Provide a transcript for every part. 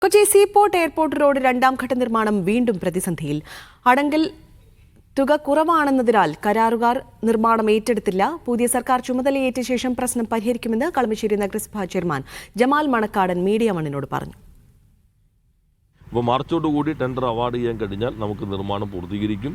Kochi seaport airport road രണ്ടാം ഘട്ട നിർമ്മാണം വീണ്ടും പ്രതിസന്ധിയിൽ. അടങ്കൽ തുക കുറവാണെന്നതിനാൽ കരാറുകാർ നിർമ്മാണം ഏറ്റെടുത്തില്ല. പുതിയ സർക്കാർ ചുമതലയേറ്റ ശേഷം പ്രശ്നം പരിഹരിക്കുമെന്ന് കളമശ്ശേരി നഗരസഭാ ചെയർമാൻ ജമാൽ മണക്കാടൻ മീഡിയ വണ്ണിനോട് പറഞ്ഞു. അപ്പോൾ മാർച്ചോടുകൂടി ടെൻഡർ അവാർഡ് ചെയ്യാൻ കഴിഞ്ഞാൽ നമുക്ക് നിർമ്മാണം പൂർത്തീകരിക്കും.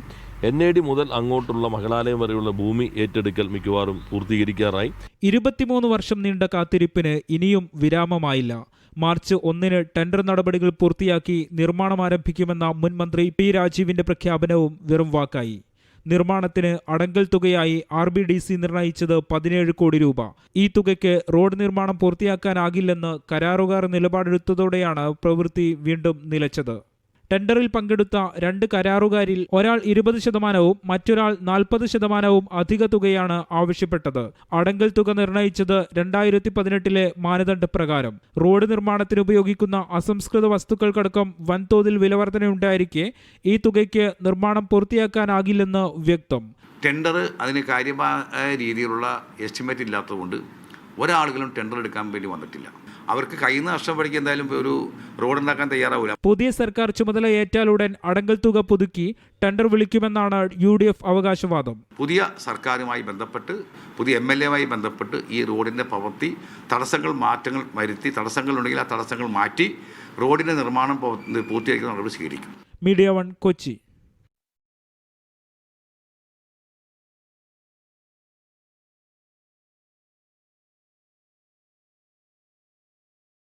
NAD മുതൽ അങ്ങോട്ടുള്ള മഹിളാലയം വരെയുള്ള ഭൂമി ഏറ്റെടുക്കൽ മിക്കവാറും പൂർത്തീകരിക്കാറായി. 23 വർഷം നീണ്ട കാത്തിരിപ്പിന് ഇനിയും വിരാമമായില്ല. മാർച്ച് 1-ന് ടെൻഡർ നടപടികൾ പൂർത്തിയാക്കി നിർമ്മാണം ആരംഭിക്കുമെന്ന മുൻ മന്ത്രി P. രാജീവിന്റെ പ്രഖ്യാപനവും വെറും വാക്കായി. നിർമ്മാണത്തിന് അടങ്കൽ തുകയായി RBDC നിർണയിച്ചത് 17 കോടി രൂപ. ഈ തുകയ്ക്ക് റോഡ് നിർമ്മാണം പൂർത്തിയാക്കാനാകില്ലെന്ന് കരാറുകാർ നിലപാടെടുത്തതോടെയാണ് പ്രവൃത്തി വീണ്ടും നിലച്ചത്. ടെൻഡറിൽ പങ്കെടുത്ത 2 കരാറുകാരിൽ ഒരാൾ 20%, മറ്റൊരാൾ 40% അധിക തുകയാണ് ആവശ്യപ്പെട്ടത്. അടങ്കൽ തുക നിർണയിച്ചത് 2018-ലെ മാനദണ്ഡപ്രകാരം. റോഡ് നിർമ്മാണത്തിന് ഉപയോഗിക്കുന്ന അസംസ്കൃത വസ്തുക്കൾക്കടക്കം വൻതോതിൽ വിലവർധനയുണ്ടായിരിക്കെ ഈ തുകയ്ക്ക് നിർമ്മാണം പൂർത്തിയാക്കാനാകില്ലെന്ന് വ്യക്തം. ടെൻഡർ അതിന് കാര്യമായ രീതിയിലുള്ള എസ്റ്റിമേറ്റ് ഇല്ലാത്തതുകൊണ്ട് ഒരാളുകളും ടെൻഡർ എടുക്കാൻ വേണ്ടി വന്നിട്ടില്ല. അവർക്ക് കയ്യിൽ നിന്ന് നഷ്ടം പഠിക്കാൻ എന്തായാലും ഒരു റോഡ് ഉണ്ടാക്കാൻ തയ്യാറാവില്ല. പുതിയ സർക്കാർ ചുമതല ഏറ്റാലുടൻ അടങ്കൽ തുക പുതുക്കി ടെൻഡർ വിളിക്കുമെന്നാണ് UDF അവകാശവാദം. പുതിയ സർക്കാരുമായി ബന്ധപ്പെട്ട് പുതിയ MLA-യുമായി ബന്ധപ്പെട്ട് ഈ റോഡിൻ്റെ പ്രവൃത്തി മാറ്റങ്ങൾ വരുത്തി, തടസ്സങ്ങളുണ്ടെങ്കിൽ ആ തടസ്സങ്ങൾ മാറ്റി റോഡിൻ്റെ നിർമ്മാണം പൂർത്തീകരിക്കുന്ന നടപടി സ്വീകരിക്കും. മീഡിയ 1 കൊച്ചി.